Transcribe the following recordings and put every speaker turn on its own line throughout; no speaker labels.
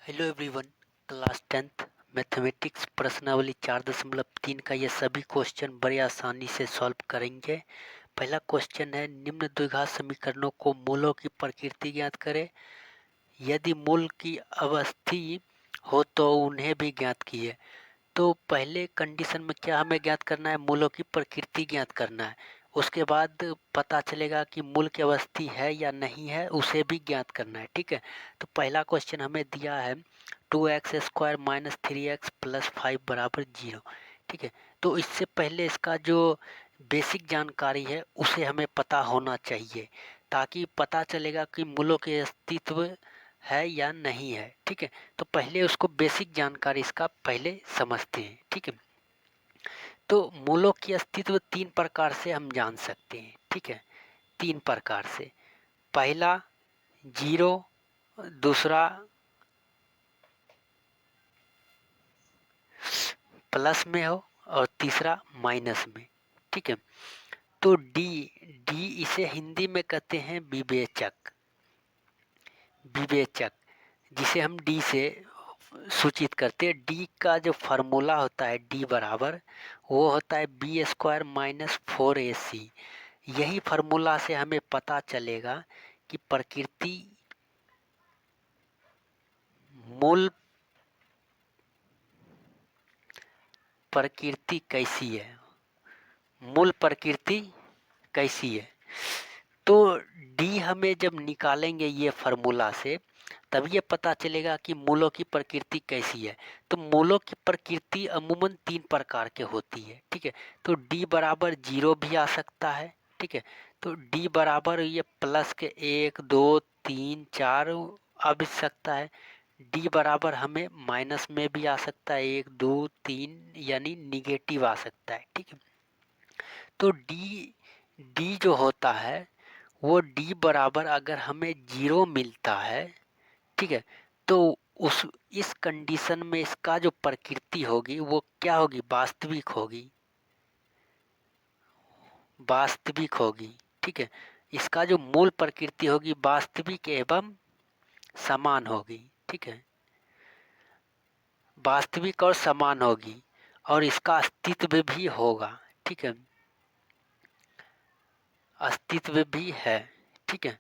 Hello everyone. Class 10th mathematics प्रश्नावली 4.3 का ये सभी क्वेश्चन बड़े आसानी से सॉल्व करेंगे। पहला क्वेश्चन है, निम्न द्विघात समीकरणों को मूलों की प्रकृति ज्ञात करें। यदि मूल की अवस्थी हो तो उन्हें भी ज्ञात कीजिए। तो पहले कंडीशन में क्या हमें ज्ञात करना है? मूलों की प्रकृति ज्ञात करना है। उसके बाद पता चलेगा कि मूल की अवस्थी है या नहीं है, उसे भी ज्ञात करना है। ठीक है, तो पहला क्वेश्चन हमें दिया है 2x² माइनस 3x प्लस 5 बराबर 0। ठीक है, तो इससे पहले इसका जो बेसिक जानकारी है उसे हमें पता होना चाहिए, ताकि पता चलेगा कि मूलों के अस्तित्व है या नहीं है। ठीक है, तो पहले उसको बेसिक जानकारी इसका पहले समझते हैं। ठीक है, तो मूलों की अस्तित्व तीन प्रकार से हम जान सकते हैं। ठीक है, तीन प्रकार से। पहला जीरो, दूसरा प्लस में हो और तीसरा माइनस में। ठीक है, तो डी डी इसे हिंदी में कहते हैं विवेचक। विवेचक जिसे हम डी से सूचित करते हैं। डी का जो फार्मूला होता है डी बराबर, वो होता है b² माइनस 4ac। यही फार्मूला से हमें पता चलेगा कि मूल प्रकृति कैसी है। मूल प्रकृति कैसी है, तो डी हमें जब निकालेंगे ये फार्मूला से, तब ये पता चलेगा कि मूलों की प्रकृति कैसी है। तो मूलों की प्रकृति अमूमन तीन प्रकार के होती है। ठीक है, तो डी बराबर 0 भी आ सकता है। ठीक है, तो डी बराबर ये प्लस के 1 2 3 4 आ भी सकता है। डी बराबर हमें माइनस में भी आ सकता है, 1 2 3, यानी निगेटिव आ सकता है। ठीक है, तो डी डी जो होता है वो डी बराबर अगर हमें 0 मिलता है, ठीक है, तो उस इस कंडीशन में इसका जो प्रकृति होगी वो क्या होगी? वास्तविक होगी। वास्तविक होगी। ठीक है, इसका जो मूल प्रकृति होगी वास्तविक एवं समान होगी। ठीक है, वास्तविक और समान होगी, और इसका अस्तित्व भी होगा। ठीक है, अस्तित्व भी है। ठीक है,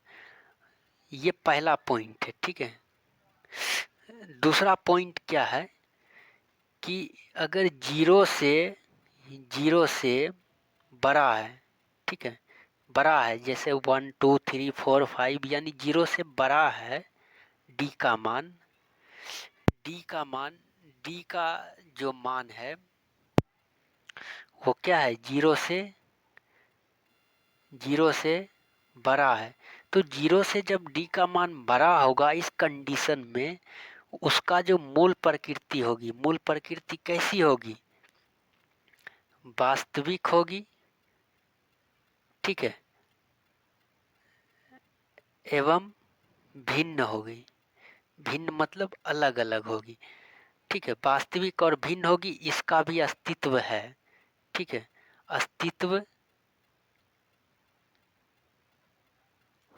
ये पहला पॉइंट है। ठीक है, दूसरा पॉइंट क्या है कि अगर जीरो से बड़ा है, ठीक है, बड़ा है, जैसे 1 2 3 4 5, यानी 0 से बड़ा है डी का मान। डी का मान, डी का जो मान है वो क्या है? 0 से बड़ा है। तो 0 से जब डी का मान बड़ा होगा, इस कंडीशन में उसका जो मूल प्रकृति होगी, मूल प्रकृति कैसी होगी? वास्तविक होगी। ठीक है, एवं भिन्न होगी। भिन्न मतलब अलग अलग होगी। ठीक है, वास्तविक और भिन्न होगी, इसका भी अस्तित्व है। ठीक है, अस्तित्व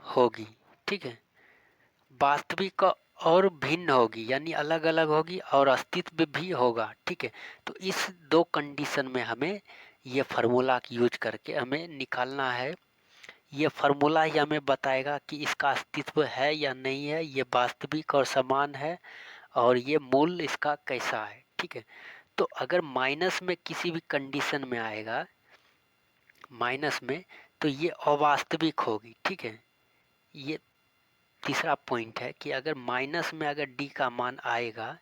होगी। ठीक है, वास्तविक और भिन्न होगी, यानी अलग अलग होगी, और अस्तित्व भी होगा। ठीक है, तो इस दो कंडीशन में हमें ये फार्मूला की यूज करके हमें निकालना है। ये फार्मूला ही हमें बताएगा कि इसका अस्तित्व है या नहीं है, ये वास्तविक और समान है, और ये मूल इसका कैसा है। ठीक है, तो अगर माइनस में किसी भी कंडीशन में आएगा, माइनस में, तो ये अवास्तविक होगी। ठीक है, ये तीसरा पॉइंट है कि अगर माइनस में अगर डी का मान आएगा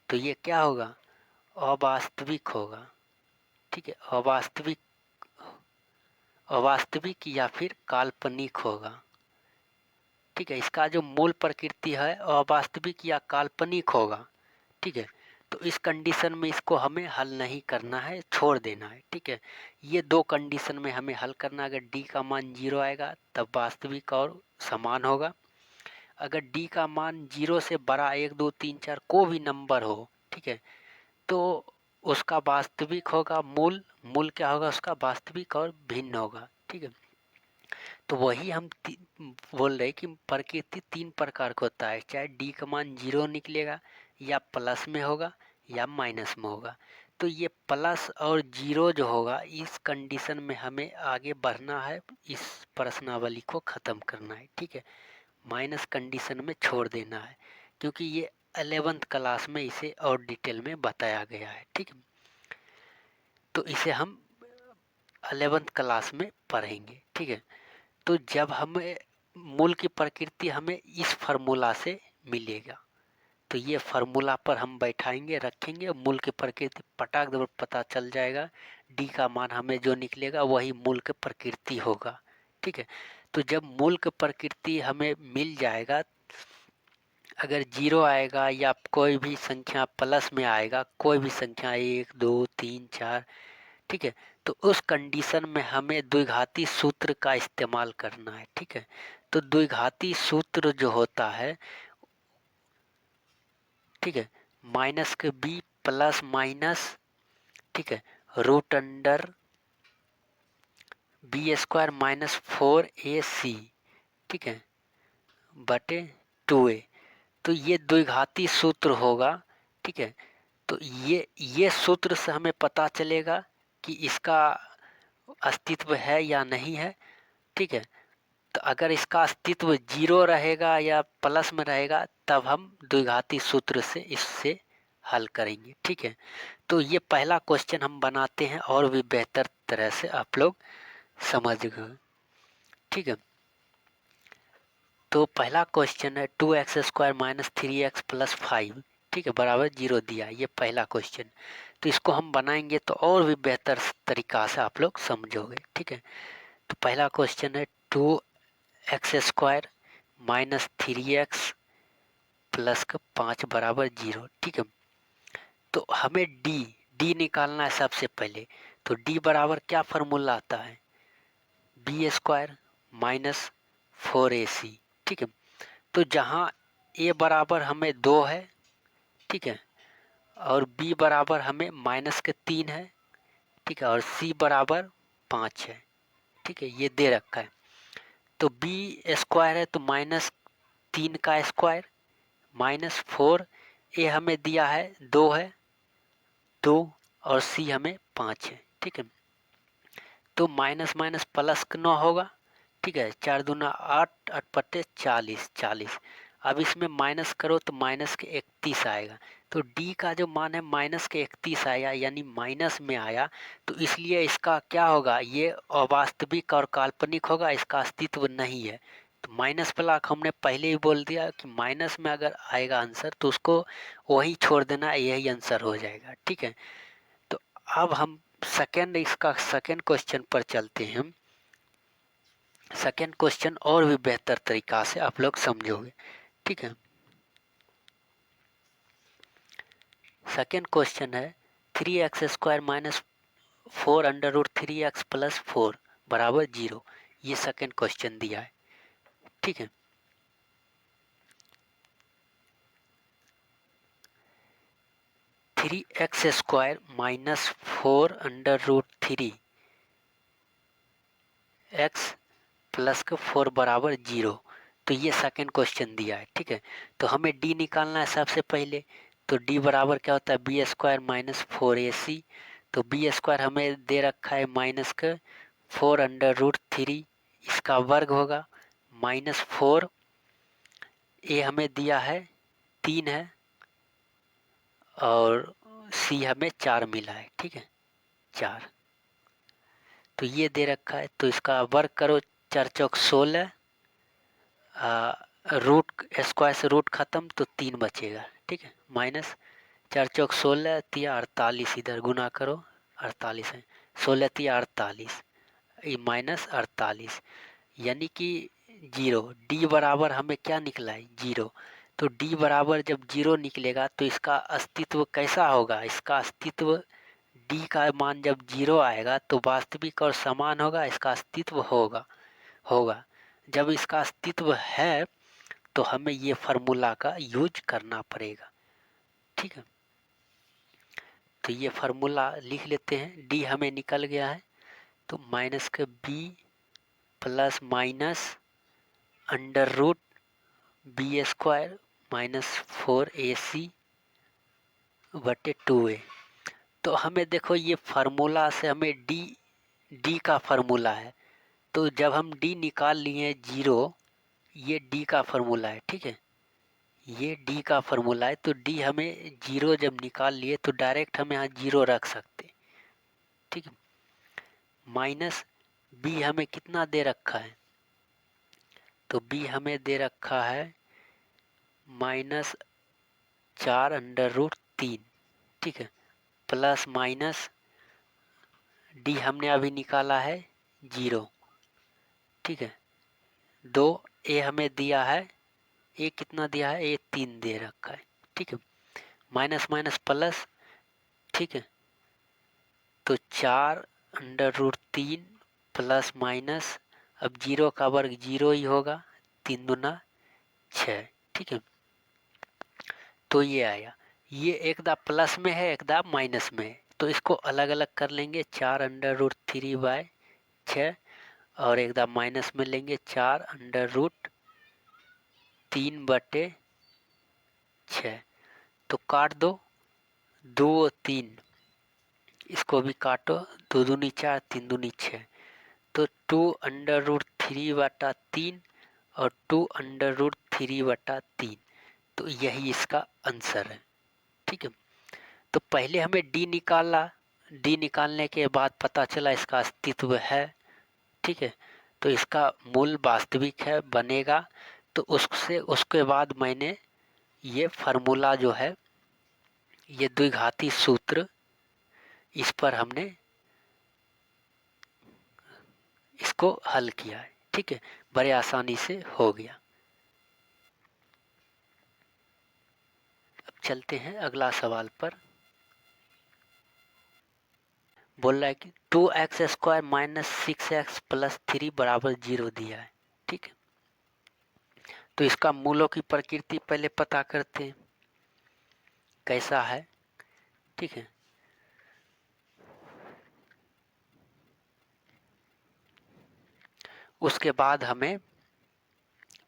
तो ये क्या होगा? अवास्तविक होगा। ठीक है, अवास्तविक, अवास्तविक या फिर काल्पनिक होगा। ठीक है, इसका जो मूल प्रकृति है अवास्तविक या काल्पनिक होगा। ठीक है, तो इस कंडीशन में इसको हमें हल नहीं करना है, छोड़ देना है। ठीक है, ये दो कंडीशन में हमें हल करना। अगर डी का मान 0 आएगा तब वास्तविक और समान होगा। अगर डी का मान 0 से बड़ा 1 2 3 4 को भी नंबर हो, ठीक है, तो उसका वास्तविक होगा मूल। मूल क्या होगा? उसका वास्तविक और भिन्न होगा। ठीक है, तो वही हम बोल रहे कि प्रकृति तीन प्रकार का होता है, चाहे डी का मान 0 निकलेगा या प्लस में होगा या माइनस में होगा। तो ये प्लस और 0 जो होगा, इस कंडीशन में हमें आगे बढ़ना है, इस प्रश्नावली को ख़त्म करना है, ठीक है। माइनस कंडीशन में छोड़ देना है, क्योंकि ये 11th क्लास में इसे और डिटेल में बताया गया है, ठीक है। तो इसे हम 11th क्लास में पढ़ेंगे, ठीक है। तो जब हमें मूल की प्रकृति हमें इस फार्मूला से मिलेगा, तो ये फार्मूला पर हम बैठाएंगे, रखेंगे, मूल की प्रकृति पटाक दबर पता चल जाएगा। डी का मान हमें जो निकलेगा वही मूल की प्रकृति होगा, ठीक है। तो जब मूल की प्रकृति हमें मिल जाएगा, अगर 0 आएगा या कोई भी संख्या प्लस में आएगा, कोई भी संख्या 1 2 3 4, ठीक है, तो उस कंडीशन में हमें द्विघाती सूत्र का इस्तेमाल करना है, ठीक है। तो द्विघाती सूत्र जो होता है, ठीक है, माइनस के बी प्लस माइनस, ठीक है, root under B square minus 4ac, ठीक है, बटे 2a। तो ये द्विघाती सूत्र होगा, ठीक है। तो ये सूत्र से हमें पता चलेगा कि इसका अस्तित्व है या नहीं है, ठीक है। तो अगर इसका अस्तित्व 0 रहेगा या प्लस में रहेगा, तब हम द्विघाती सूत्र से इससे हल करेंगे, ठीक है। तो ये पहला क्वेश्चन हम बनाते हैं और भी बेहतर तरह से आप लोग समझ गए, ठीक है। तो पहला क्वेश्चन है 2x² माइनस 3x प्लस 5, ठीक है, बराबर 0 दिया, ये पहला क्वेश्चन। तो इसको हम बनाएंगे तो और भी बेहतर तरीका से आप लोग समझोगे, ठीक है। तो पहला क्वेश्चन है 2x² माइनस 3x प्लस का 5 बराबर 0, ठीक है। तो हमें डी निकालना है सबसे पहले। तो डी बराबर क्या फार्मूला आता है, b² माइनस 4ac, ठीक है। तो जहाँ a बराबर हमें 2 है, ठीक है, और b बराबर हमें माइनस के 3 है, ठीक है, और c बराबर 5 है, ठीक है, ये दे रखा है। तो b² है तो माइनस 3 का स्क्वायर माइनस 4, ए हमें दिया है 2 है, 2, और सी हमें 5 है, ठीक है। तो माइनस माइनस प्लस का 9 होगा, ठीक है, 4 दूना 8, 8 पट्टे 40, 40। अब इसमें माइनस करो तो माइनस के 31 आएगा। तो डी का जो मान है माइनस के 31 आया, यानी माइनस में आया, तो इसलिए इसका क्या होगा, ये अवास्तविक और काल्पनिक होगा, इसका अस्तित्व नहीं है। तो माइनस ब्लॉक हमने पहले ही बोल दिया कि माइनस में अगर आएगा आंसर तो उसको वही छोड़ देना, यही आंसर हो जाएगा, ठीक है। तो अब हम इसका सेकेंड क्वेश्चन पर चलते हैं। सेकेंड क्वेश्चन और भी बेहतर तरीका से आप लोग समझोगे, ठीक है। सेकेंड क्वेश्चन है 3x² minus 4 under root 3x plus 4 बराबर 0, ये सेकेंड क्वेश्चन दिया है, ठीक है। Three X square minus 4 under root 3 X plus का 4 बराबर 0, तो ये सेकेंड क्वेश्चन दिया है, ठीक है। तो हमें डी निकालना है सबसे पहले। तो डी बराबर क्या होता है, b² माइनस 4ac। तो b² हमें दे रखा है माइनस का 4 अंडर रूट 3, इसका वर्ग होगा माइनस 4, ए हमें दिया है 3 है, और सी हमें 4 मिला है, ठीक है, 4। तो ये दे रखा है, तो इसका वर्ग करो, 4 चौक 16, रूट स्क्वायर से रूट खत्म तो 3 बचेगा, ठीक है, माइनस 4 चौक 16 तिया 48, इधर गुना करो, 48 है, 16 तिया 48, ये माइनस 48, यानी कि 0। डी बराबर हमें क्या निकला है, 0। तो डी बराबर जब 0 निकलेगा तो इसका अस्तित्व कैसा होगा, इसका अस्तित्व डी का मान जब 0 आएगा तो वास्तविक और समान होगा, इसका अस्तित्व होगा होगा जब इसका अस्तित्व है तो हमें ये फार्मूला का यूज करना पड़ेगा, ठीक है। तो ये फार्मूला लिख लेते हैं, डी हमें निकल गया है, तो माइनस का B plus minus under root B square minus 4ac बटे 2a। तो हमें देखो ये फार्मूला से हमें डी का फार्मूला है, तो जब हम डी निकाल लिए 0, ये डी का फार्मूला है, ठीक है, ये डी का फार्मूला है। तो डी हमें 0 जब निकाल लिए तो डायरेक्ट हम यहाँ 0 रख सकते, ठीक है। माइनस बी हमें कितना दे रखा है, तो बी हमें दे रखा है -4√3, ठीक है, प्लस माइनस डी हमने अभी निकाला है 0, ठीक है। 2 ए हमें दिया है, ए कितना दिया है, ए 3 दे रखा है, ठीक है। माइनस माइनस प्लस, ठीक है, तो 4√3 प्लस माइनस, अब 0 का वर्ग 0 ही होगा, 3 दूना 6, ठीक है। तो ये आया, ये एक दा प्लस में है एक दा माइनस में है, तो इसको अलग अलग कर लेंगे, 4√3/6 और एक दा माइनस में लेंगे 4√3/6। तो काट दो, 2 और 3, इसको भी काटो, 2 दूनी 4, 3 दूनी 6, तो 2√3/3 और 2√3/3, तो यही इसका आंसर है, ठीक है। तो पहले हमें डी निकाला, डी निकालने के बाद पता चला इसका अस्तित्व है, ठीक है, तो इसका मूल वास्तविक है बनेगा। तो उसके बाद मैंने ये फार्मूला जो है, ये द्विघाती सूत्र, इस पर हमने इसको हल किया है, ठीक है, बड़े आसानी से हो गया। अब चलते हैं अगला सवाल पर। बोल रहा है कि 2x² माइनस 6x प्लस 3 बराबर 0 दिया है, ठीक है। तो इसका मूलों की प्रकृति पहले पता करते हैं कैसा है, ठीक है। उसके बाद हमें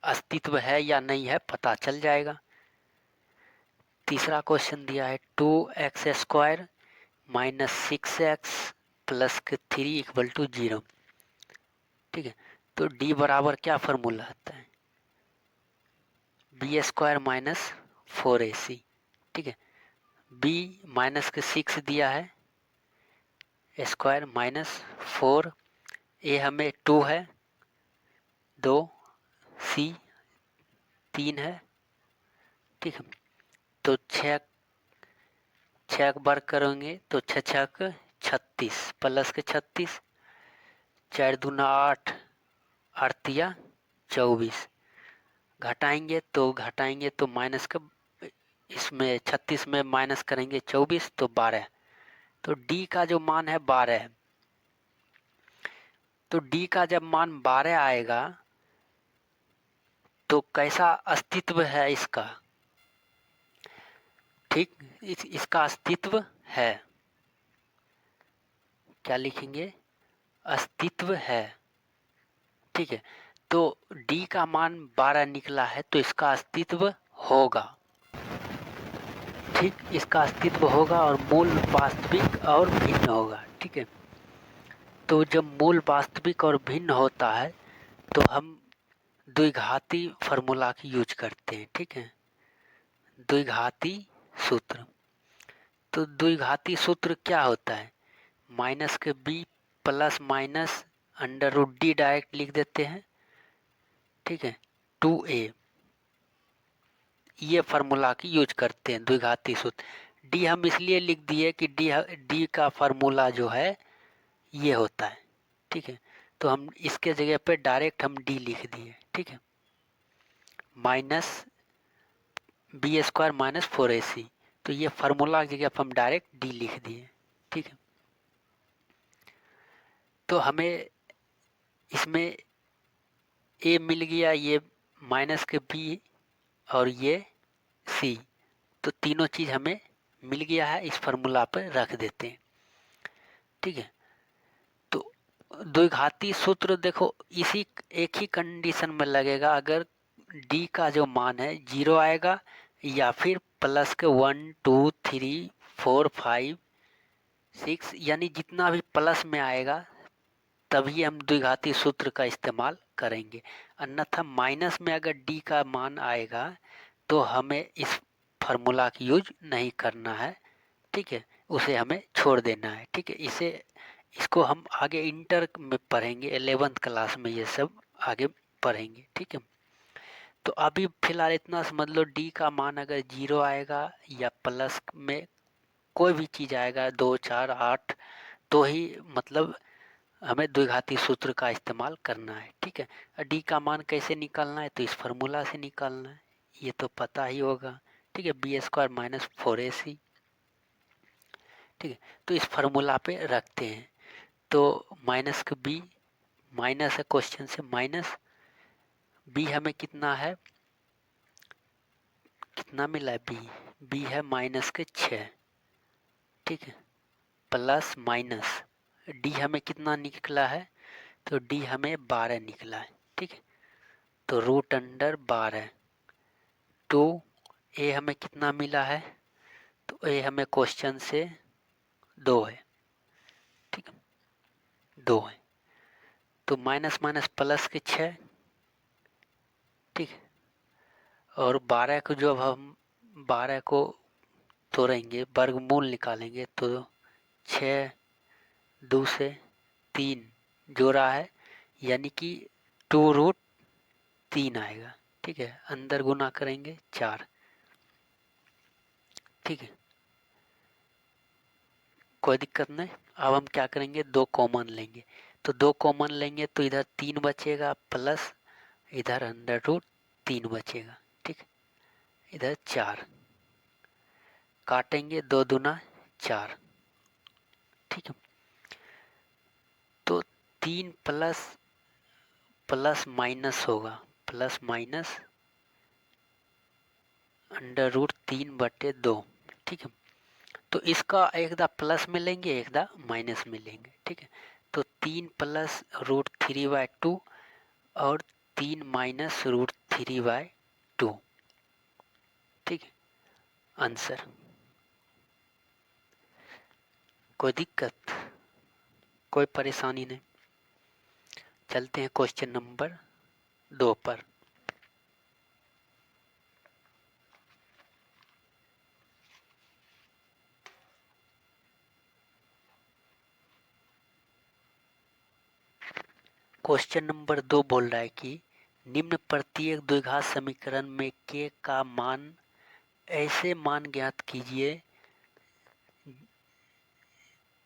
अस्तित्व है या नहीं है पता चल जाएगा। तीसरा क्वेश्चन दिया है 2x² minus 6x plus 3 equal to 0, ठीक है। तो डी बराबर क्या फॉर्मूला आता है, b² माइनस 4ac, ठीक है। b माइनस के 6 दिया है, स्क्वायर माइनस 4, ए हमें 2 है, 2 सी 3 है, ठीक है। तो 6 वर्ग करेंगे तो 6 36 प्लस के 36, 4 दूना 8, 8 या 24, घटाएंगे तो माइनस का, इसमें 36 में माइनस करेंगे 24 तो 12, तो डी का जो मान है 12 है। तो डी का जब मान 12 आएगा तो कैसा अस्तित्व है इसका, ठीक, इसका अस्तित्व है, क्या लिखेंगे, अस्तित्व है, ठीक है। तो डी का मान 12 निकला है तो इसका अस्तित्व होगा, ठीक, इसका अस्तित्व होगा और मूल वास्तविक और भिन्न होगा, ठीक है। तो जब मूल वास्तविक और भिन्न होता है तो हम द्विघाती फार्मूला की यूज करते हैं, ठीक है, द्विघाती सूत्र। तो द्विघाती सूत्र क्या होता है, माइनस के B plus minus under root D direct लिख देते हैं, ठीक है, 2a, ये फार्मूला की यूज करते हैं द्विघाती सूत्र। डी हम इसलिए लिख दिए कि डी का फार्मूला जो है ये होता है, ठीक है। तो हम इसके जगह पे डायरेक्ट हम डी लिख दिए, ठीक है, माइनस b² माइनस 4ac, तो ये फार्मूला की जगह पर हम डायरेक्ट डी लिख दिए, ठीक है। तो हमें इसमें a मिल गया, ये माइनस के b और ये c, तो तीनों चीज हमें मिल गया है, इस फार्मूला पर रख देते हैं, ठीक है। तो द्विघाती सूत्र देखो इसी एक ही कंडीशन में लगेगा, अगर डी का जो मान है 0 आएगा या फिर प्लस के 1 2 3 4 5 6 यानी जितना भी प्लस में आएगा तभी हम द्विघाती सूत्र का इस्तेमाल करेंगे। अन्यथा माइनस में अगर डी का मान आएगा तो हमें इस फार्मूला की यूज नहीं करना है, ठीक है, उसे हमें छोड़ देना है, ठीक है। इसको हम आगे इंटर में पढ़ेंगे, 11th क्लास में ये सब आगे पढ़ेंगे, ठीक है। तो अभी फिलहाल इतना समझ लो, डी का मान अगर 0 आएगा या प्लस में कोई भी चीज़ आएगा 2 4 8 तो ही मतलब हमें द्विघाती सूत्र का इस्तेमाल करना है, ठीक है। डी का मान कैसे निकालना है, तो इस फार्मूला से निकालना है, ये तो पता ही होगा, ठीक है। बी स्क्वायर माइनस 4ac, ठीक है। तो इस फार्मूला पे रखते हैं, तो माइनस के बी माइनस है, क्वेश्चन से माइनस बी हमें कितना है, कितना मिला है बी है माइनस के 6, ठीक है, प्लस माइनस डी हमें कितना निकला है, तो डी हमें 12 निकला है, ठीक है। तो रूट अंडर 12 टू ए हमें कितना मिला है, तो ए हमें क्वेश्चन से 2 है, ठीक है, 2 है। तो माइनस माइनस प्लस के 6, ठीक है। और 12 को जब हम 12 को तोड़ेंगे, वर्गमूल निकालेंगे, तो 6 2 से 3 जोड़ा है, यानी कि 2√3 आएगा, ठीक है। अंदर गुना करेंगे 4, ठीक है, कोई दिक्कत नहीं। अब हम क्या करेंगे, 2 कॉमन लेंगे, तो 2 कॉमन लेंगे तो इधर 3 बचेगा, प्लस इधर अंडर रूट 3 बचेगा, ठीक, इधर 4 काटेंगे, 2 दूना 4, ठीक है। तो 3 प्लस प्लस माइनस होगा, प्लस माइनस अंडर रूट 3/2, ठीक है। तो इसका एकदा प्लस में लेंगे, एकदा माइनस में लेंगे, ठीक है। तो 3 प्लस √3/2 और 3 माइनस √3/2, ठीक है, आंसर। कोई दिक्कत, कोई परेशानी नहीं। चलते हैं क्वेश्चन नंबर 2 पर। क्वेश्चन नंबर 2 बोल रहा है कि निम्न प्रत्येक द्विघात समीकरण में के का मान ऐसे मान ज्ञात कीजिए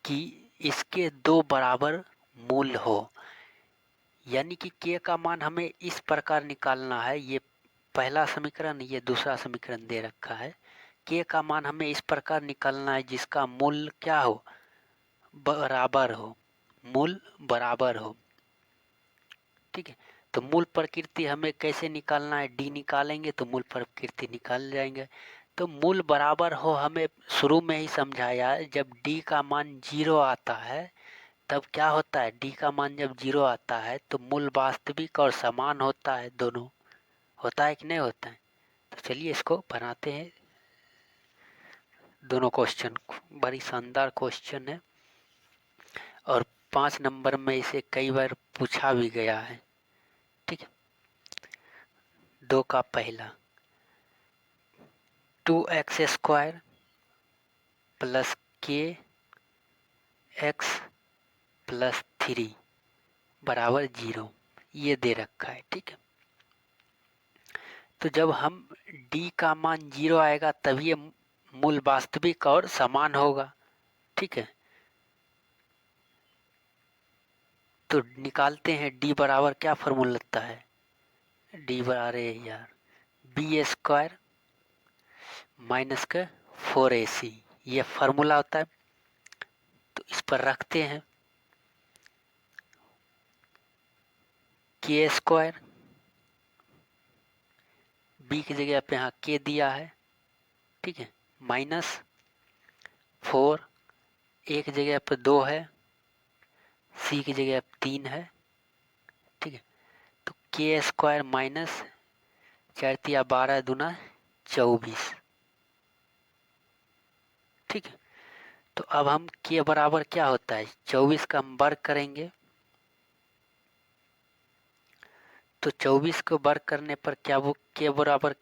कि इसके 2 बराबर मूल हो। यानी कि के का मान हमें इस प्रकार निकालना है, ये पहला समीकरण, ये दूसरा समीकरण दे रखा है। के का मान हमें इस प्रकार निकालना है जिसका मूल क्या हो, बराबर हो, मूल बराबर हो, ठीक है। तो मूल प्रकृति हमें कैसे निकालना है, डी निकालेंगे तो मूल प्रकृति निकाल जाएंगे। तो मूल बराबर हो हमें शुरू में ही समझाया, जब डी का मान 0 आता है तब क्या होता है, डी का मान जब 0 आता है तो मूल वास्तविक और समान होता है, दोनों होता है कि नहीं होता है। तो चलिए इसको बनाते हैं, दोनों क्वेश्चन बड़ी शानदार क्वेश्चन है और 5 नंबर में इसे कई बार पूछा भी गया है, ठीक है। 2 का पहला 2x² प्लस के एक्स प्लस 3 बराबर 0, ये दे रखा है, ठीक है। तो जब हम d का मान 0 आएगा तभी ये मूल वास्तविक और समान होगा, ठीक है। तो निकालते हैं d बराबर, क्या फॉर्मूला लगता है, d बराबर यार b² माइनस का 4ac, ये फार्मूला होता है। तो इस पर रखते हैं k², b की जगह पे यहाँ k दिया है, ठीक है, माइनस 4, एक जगह पे 2 है, सी की जगह 3 है, ठीक है। तो के स्क्वायर माइनस 4 तिया 12 दूना 24, ठीक है। तो अब हम के बराबर क्या होता है, 24 का हम वर्ग करेंगे, तो 24 को वर्ग करने पर क्या वो के बराबर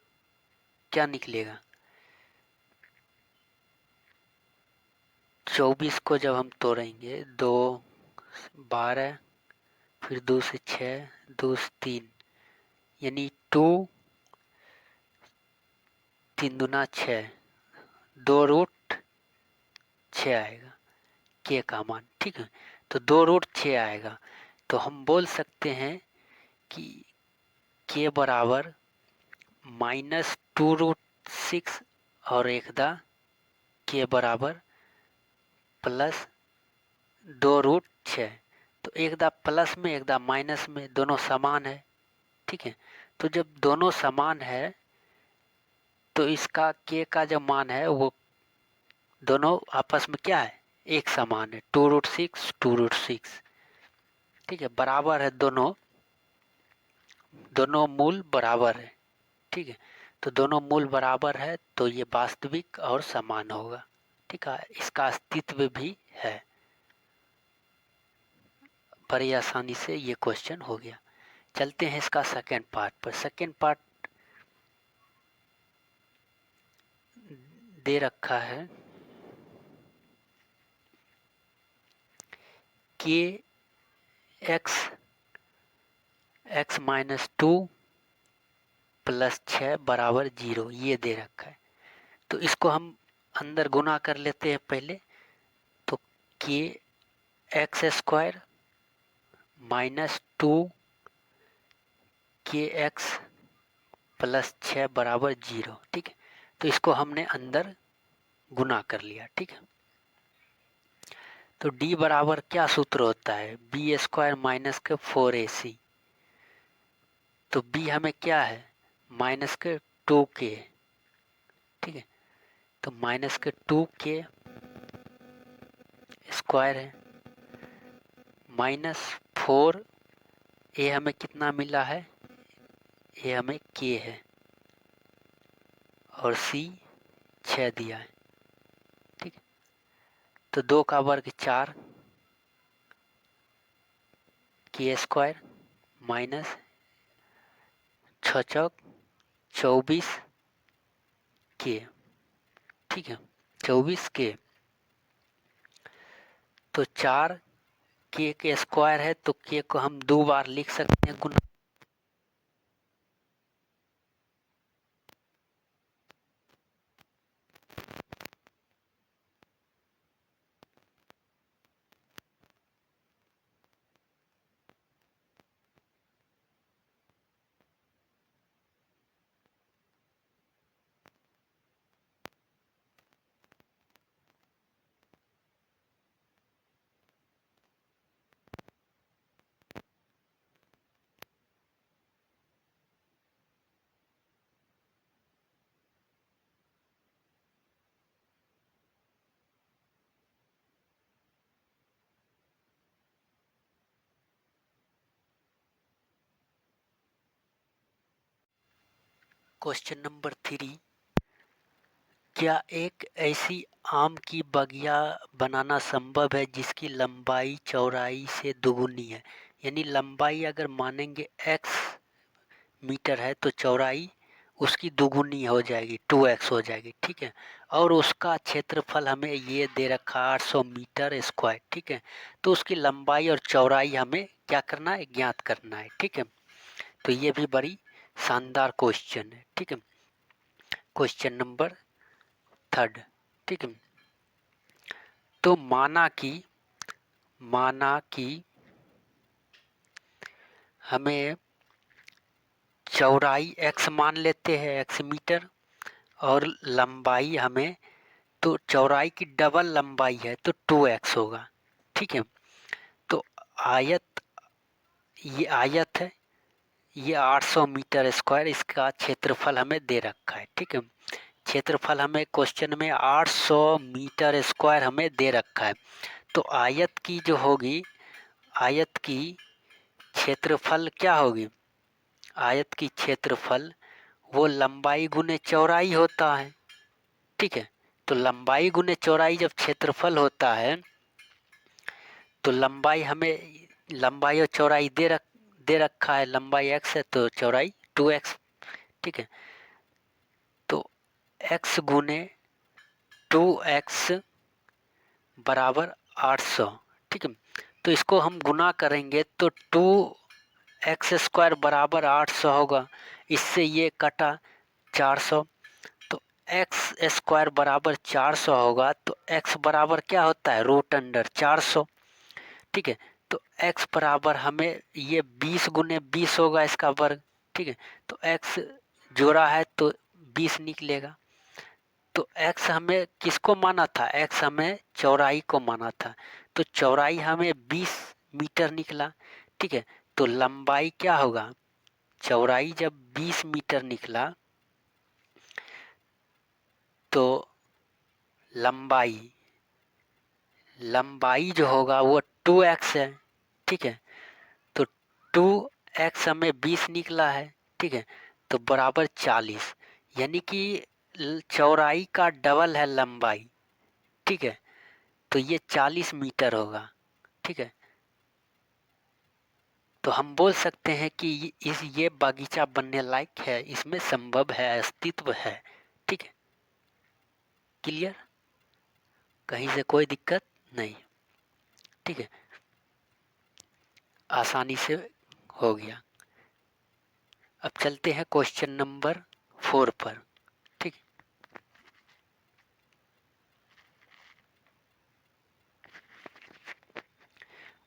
क्या निकलेगा, 24 को जब हम तोड़ेंगे 2 12, फिर 2 से 6, 2 से 3, यानी 2 3 दूना 6, 2√6 आएगा के का मान, ठीक है। तो 2√6 आएगा। तो हम बोल सकते हैं कि के बराबर -2√6 और एक दा के बराबर +2√6। तो एक दा प्लस में एक दा माइनस में, दोनों समान है, ठीक है। तो जब दोनों समान है तो इसका के का जो मान है वो दोनों आपस में क्या है, एक समान है, 2√6 2√6, ठीक है। बराबर है, दोनों दोनों मूल बराबर है, ठीक है। तो दोनों मूल बराबर है तो ये वास्तविक और समान होगा, ठीक है। इसका अस्तित्व भी है। बड़ी आसानी से ये क्वेश्चन हो गया। चलते हैं इसका सेकेंड पार्ट पर। सेकेंड पार्ट दे रखा है के x-2 + 6 = 0, ये दे रखा है। तो इसको हम अंदर गुना कर लेते हैं पहले। तो के x² -2 के x + 6 = 0, ठीक है। तो इसको हमने अंदर गुना कर लिया, ठीक है। तो d बराबर क्या सूत्र होता है, b² - 4ac। तो b हमें क्या है, -2k, ठीक है। तो -2k स्क्वायर है, -4, ए हमें कितना मिला है, ए हमें k है, और c 6 दिया है, ठीक है। तो 2 का वर्ग 4, k² माइनस 6 चौक 24 k, ठीक है, 24 k। तो 4 के स्क्वायर है तो के को हम 2 बार लिख सकते हैं गुना। क्वेश्चन नंबर 3, क्या एक ऐसी आम की बगिया बनाना संभव है जिसकी लंबाई चौड़ाई से दुगुनी है, यानी लंबाई अगर मानेंगे x मीटर है तो चौड़ाई उसकी दुगुनी हो जाएगी, 2x हो जाएगी, ठीक है। और उसका क्षेत्रफल हमें ये दे रखा 800 मीटर स्क्वायर, ठीक है। तो उसकी लंबाई और चौड़ाई हमें क्या करना है, ज्ञात करना है, ठीक है। तो ये भी बड़ी शानदार क्वेश्चन है, ठीक है। क्वेश्चन नंबर 3, ठीक है। तो माना कि हमें चौड़ाई x मान लेते हैं, x मीटर, और लंबाई हमें, तो चौड़ाई की डबल लंबाई है तो 2x होगा, ठीक है। तो ये आयत है, ये 800 मीटर स्क्वायर, इसका क्षेत्रफल हमें दे रखा है, ठीक है। क्षेत्रफल हमें क्वेश्चन में 800 मीटर स्क्वायर हमें दे रखा है। तो आयत की जो होगी आयत की क्षेत्रफल क्या होगी? आयत की क्षेत्रफल वो लंबाई गुने चौड़ाई होता है। ठीक है, तो लंबाई गुने चौड़ाई जब क्षेत्रफल होता है तो लंबाई हमें लंबाई और चौड़ाई दे रखा है। लंबाई x है तो चौड़ाई 2x। ठीक है, तो x गुने 2x बराबर 800। ठीक है, तो इसको हम गुना करेंगे तो 2x² बराबर 800 होगा। इससे ये कटा 400, तो x² बराबर 400 होगा। तो x बराबर क्या होता है? Root under 400। ठीक है, तो x बराबर हमें ये 20 गुने 20 होगा इसका वर्ग। ठीक है, तो x जोड़ा है तो 20 निकलेगा। तो x हमें किसको माना था? x हमें चौड़ाई को माना था, तो चौड़ाई हमें 20 मीटर निकला। ठीक है, तो लंबाई क्या होगा? चौड़ाई जब 20 मीटर निकला तो लंबाई लंबाई जो होगा वो 2x है। ठीक है, तो 2x हमें 20 निकला है। ठीक है, तो बराबर 40, यानी कि चौड़ाई का डबल है लंबाई। ठीक है, तो ये 40 मीटर होगा। ठीक है, तो हम बोल सकते हैं कि ये बागीचा बनने लायक है, इसमें संभव है, अस्तित्व है। ठीक है, क्लियर? कहीं से कोई दिक्कत नहीं। ठीक है, आसानी से हो गया। अब चलते हैं क्वेश्चन नंबर 4 पर। ठीक,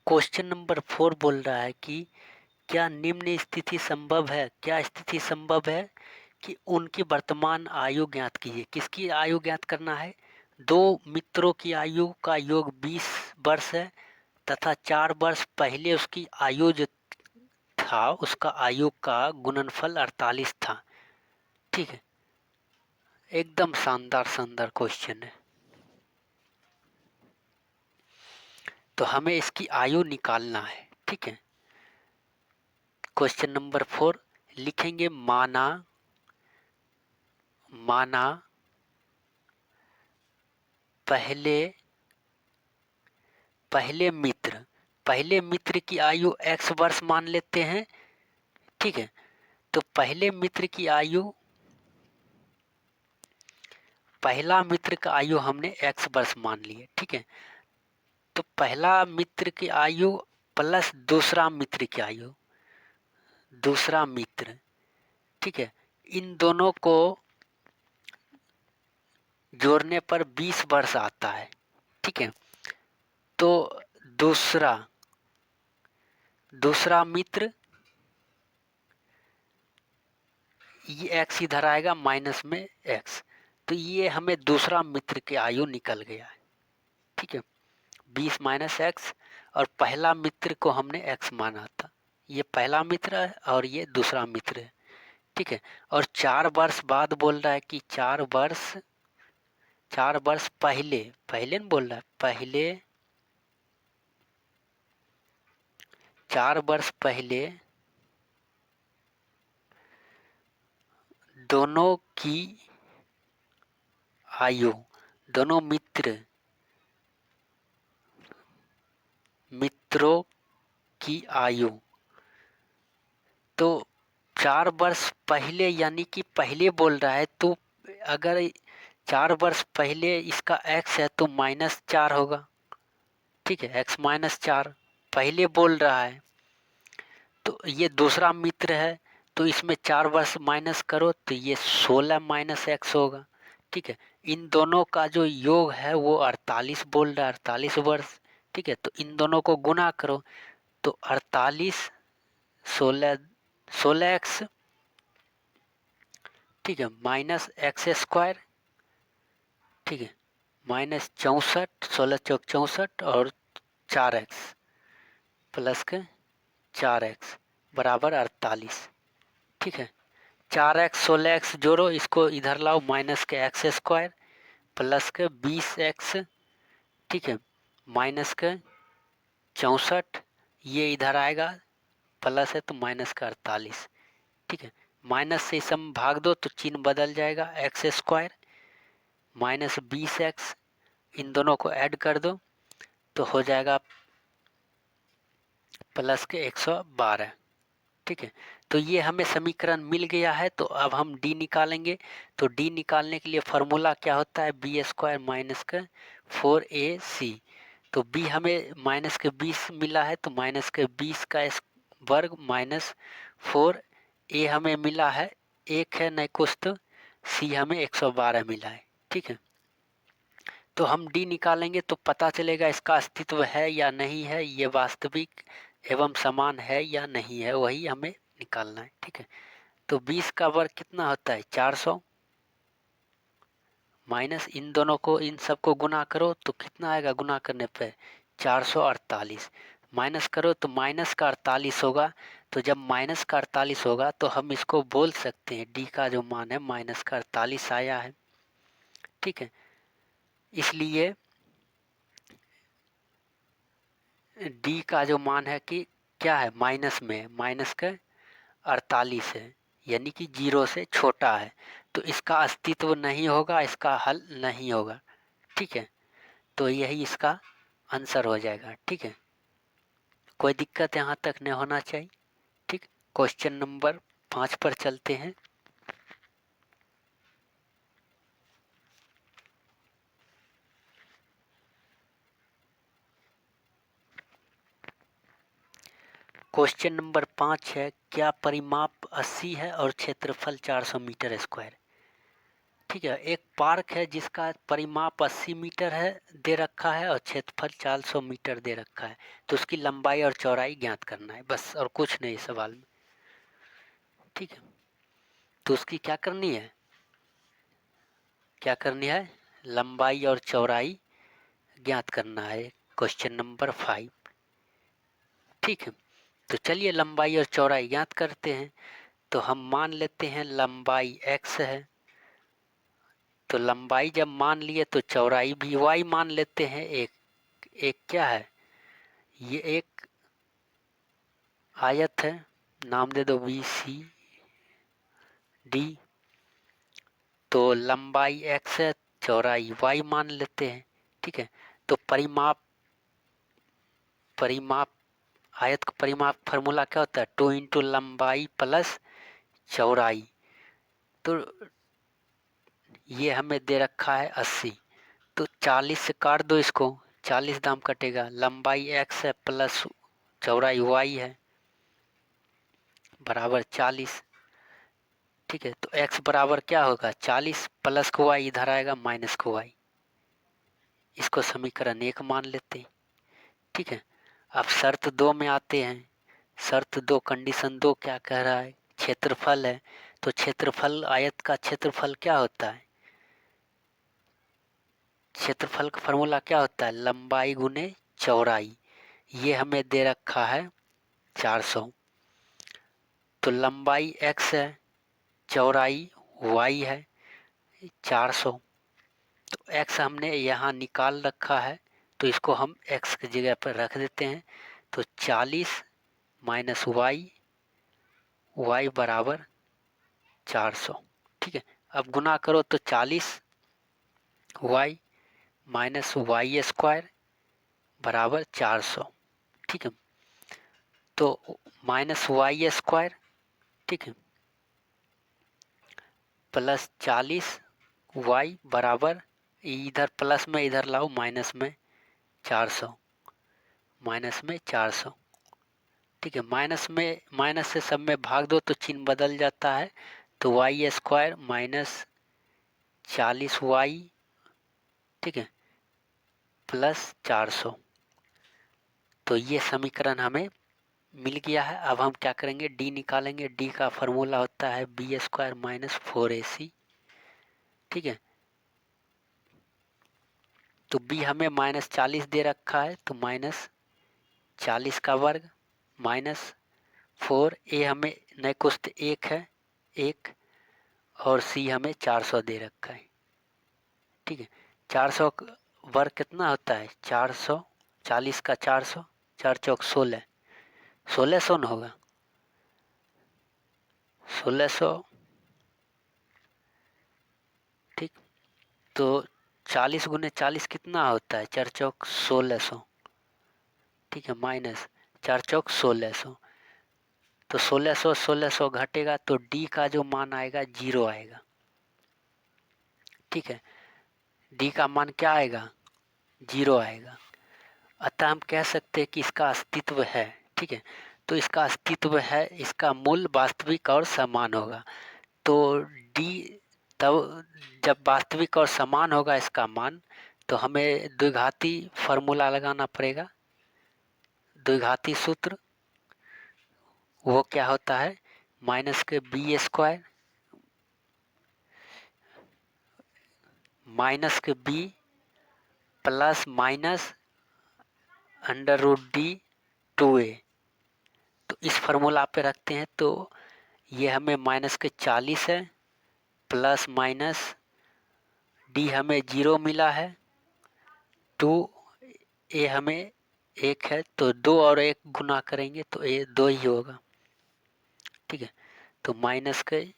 क्वेश्चन नंबर 4 बोल रहा है कि क्या निम्न स्थिति संभव है? क्या स्थिति संभव है कि उनकी वर्तमान आयु ज्ञात कीजिए। किसकी आयु ज्ञात करना है? दो मित्रों की आयु का योग 20 वर्ष है तथा 4 वर्ष पहले उसकी आयु जो था उसका आयु का गुणनफल 48 था। ठीक है, एकदम शानदार शानदार क्वेश्चन है। तो हमें इसकी आयु निकालना है। ठीक है, क्वेश्चन नंबर 4 लिखेंगे, माना पहले मित्र की आयु x वर्ष मान लेते हैं। ठीक है, तो पहला मित्र का आयु हमने x वर्ष मान लिए। ठीक है, तो पहला मित्र की आयु प्लस दूसरा मित्र। ठीक है, इन दोनों को जोड़ने पर 20 वर्ष आता है। ठीक है, तो दूसरा मित्र, ये x इधर आएगा माइनस में x, तो ये हमें दूसरा मित्र की आयु निकल गया है। ठीक है, 20 माइनस एक्स, और पहला मित्र को हमने x माना था। ये पहला मित्र है और ये दूसरा मित्र है। ठीक है, और 4 वर्ष बाद बोल रहा है कि 4 वर्ष पहले न बोल रहा है, पहले 4 वर्ष पहले दोनों की आयु, दोनों मित्रों की आयु, तो 4 वर्ष पहले यानी कि पहले बोल रहा है, तो अगर 4 वर्ष पहले इसका x है तो -4 होगा। ठीक है, x -4 पहले बोल रहा है, तो ये दूसरा मित्र है, तो इसमें 4 वर्ष माइनस करो तो ये 16 माइनस x होगा। ठीक है, इन दोनों का जो योग है वो 48 बोल रहा है, 48 वर्ष। ठीक है, तो इन दोनों को गुना करो तो 48 16 x, ठीक है, माइनस x²। ठीक है, माइनस 64, 16 चौक 64 और 4x प्लस के 4x बराबर 48। ठीक है, 4x 16x जोड़ो, इसको इधर लाओ, माइनस के x² प्लस के 20x। ठीक है, माइनस के 64, ये इधर आएगा, प्लस है तो माइनस का 48। ठीक है, माइनस से सम भाग दो तो चिन्ह बदल जाएगा, एक्स स्क्वायर माइनस 20x, इन दोनों को ऐड कर दो तो हो जाएगा प्लस के 112। ठीक है, तो ये हमें समीकरण मिल गया है। तो अब हम डी निकालेंगे। तो डी निकालने के लिए फॉर्मूला क्या होता है, बी स्क्वायर माइनस का 4ac। तो बी हमें माइनस के 20 मिला है, तो माइनस के 20 का वर्ग माइनस 4a हमें मिला है, एक है नहीं कुछ, तो सी हमें 112 मिला है। ठीक है, तो हम डी निकालेंगे तो पता चलेगा इसका अस्तित्व है या नहीं है, ये वास्तविक एवं समान है या नहीं है, वही हमें निकालना है। ठीक है, तो 20 का वर्ग कितना होता है, 400, माइनस इन दोनों को, इन सबको गुना करो तो कितना आएगा, गुना करने पे 448, माइनस करो तो माइनस का 48 होगा। तो जब माइनस का 48 होगा तो हम इसको बोल सकते हैं डी का जो मान है माइनस का 48 आया है। ठीक है, इसलिए डी का जो मान है कि क्या है, माइनस में, माइनस का 48 है, यानी कि 0 से छोटा है, तो इसका अस्तित्व नहीं होगा, इसका हल नहीं होगा। ठीक है, तो यही इसका आंसर हो जाएगा। ठीक है, कोई दिक्कत यहाँ तक नहीं होना चाहिए। ठीक, क्वेश्चन नंबर 5 पर चलते हैं। क्वेश्चन नंबर 5 है, क्या परिमाप 80 है और क्षेत्रफल 400 मीटर स्क्वायर। ठीक है, एक पार्क है जिसका परिमाप 80 मीटर है दे रखा है और क्षेत्रफल 400 मीटर दे रखा है, तो उसकी लंबाई और चौड़ाई ज्ञात करना है, बस और कुछ नहीं सवाल में। ठीक है, तो उसकी क्या करनी है, क्या करनी है, लंबाई और चौड़ाई ज्ञात करना है, क्वेश्चन नंबर 5। ठीक है, तो चलिए लंबाई और चौड़ाई ज्ञात करते हैं। तो हम मान लेते हैं लंबाई x है, तो लंबाई जब मान लिए तो चौड़ाई भी y मान लेते हैं। एक क्या है, ये एक आयत है, नाम दे दो BCD। तो लंबाई x है, चौड़ाई y मान लेते हैं। ठीक है, तो परिमाप परिमाप आयत का परिमाप फार्मूला क्या होता है, 2 इंटू लंबाई प्लस चौड़ाई। तो ये हमें दे रखा है 80, तो 40 से काट दो इसको, 40 दाम कटेगा, लंबाई x है प्लस चौड़ाई y है बराबर 40। ठीक है, तो x बराबर क्या होगा, 40 प्लस को y इधर आएगा माइनस को y, इसको समीकरण 1 मान लेते हैं। ठीक है, अब शर्त 2 में आते हैं। शर्त 2 कंडीशन 2 क्या कह रहा है, क्षेत्रफल है, तो क्षेत्रफल, आयत का क्षेत्रफल क्या होता है, क्षेत्रफल का फॉर्मूला क्या होता है, लंबाई गुने चौड़ाई। ये हमें दे रखा है 400, तो लंबाई x है, चौड़ाई y है 400, तो x हमने यहाँ निकाल रखा है, तो इसको हम x की जगह पर रख देते हैं। तो 40 माइनस y बराबर 400। ठीक है, अब गुना करो तो 40 y माइनस वाई स्क्वायर बराबर 400। ठीक है, तो माइनस वाई स्क्वायर, ठीक है, प्लस 40 y बराबर, इधर प्लस में इधर लाओ माइनस में 400, माइनस में 400। ठीक है, माइनस से सब में भाग दो तो चिन्ह बदल जाता है, तो वाई स्क्वायर माइनस 40y, ठीक है, प्लस 400। तो ये समीकरण हमें मिल गया है। अब हम क्या करेंगे, डी निकालेंगे। डी का फॉर्मूला होता है बी स्क्वायर माइनस 4ac। ठीक है, तो बी हमें माइनस 40 दे रखा है, तो माइनस 40 का वर्ग माइनस 4a हमें नए कुछ एक है, एक, और सी हमें 400 दे रखा है। ठीक है, 400 वर्ग कितना होता है, 400, 40 का 400, 4 चौक 16, 1600 न होगा, 1600, ठीक। तो 40 गुने 40 कितना होता है, 4 चौक 1600, ठीक है, माइनस 4 चौक 1600। तो 1600 घटेगा तो डी का जो मान आएगा 0 आएगा, ठीक है। डी का मान क्या आएगा, 0 आएगा। अतः हम कह सकते हैं कि इसका अस्तित्व है, ठीक है। तो इसका अस्तित्व है, इसका मूल वास्तविक और समान होगा। तो डी, तब जब वास्तविक और समान होगा इसका मान, तो हमें द्विघाती फॉर्मूला लगाना पड़ेगा। द्विघाती सूत्र वो क्या होता है, माइनस के बी स्क्वायर माइनस के B plus minus under root D 2a। तो इस फार्मूला पे रखते हैं तो ये हमें माइनस के 40 है, प्लस माइनस डी हमें 0 मिला है, 2a हमें 1 है, तो 2 और 1 गुना करेंगे तो ये 2 ही होगा, ठीक है। तो माइनस के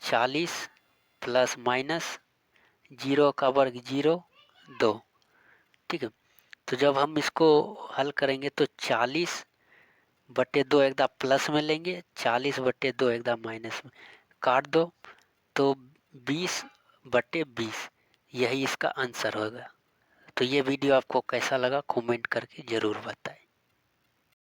40 प्लस माइनस 0 का वर्ग 0, 2, ठीक है। तो जब हम इसको हल करेंगे तो 40/2 एकदम प्लस में लेंगे, 40/2 एकदम माइनस में, काट दो तो 20/20, यही इसका आंसर होगा। तो ये वीडियो आपको कैसा लगा कमेंट करके ज़रूर बताएं।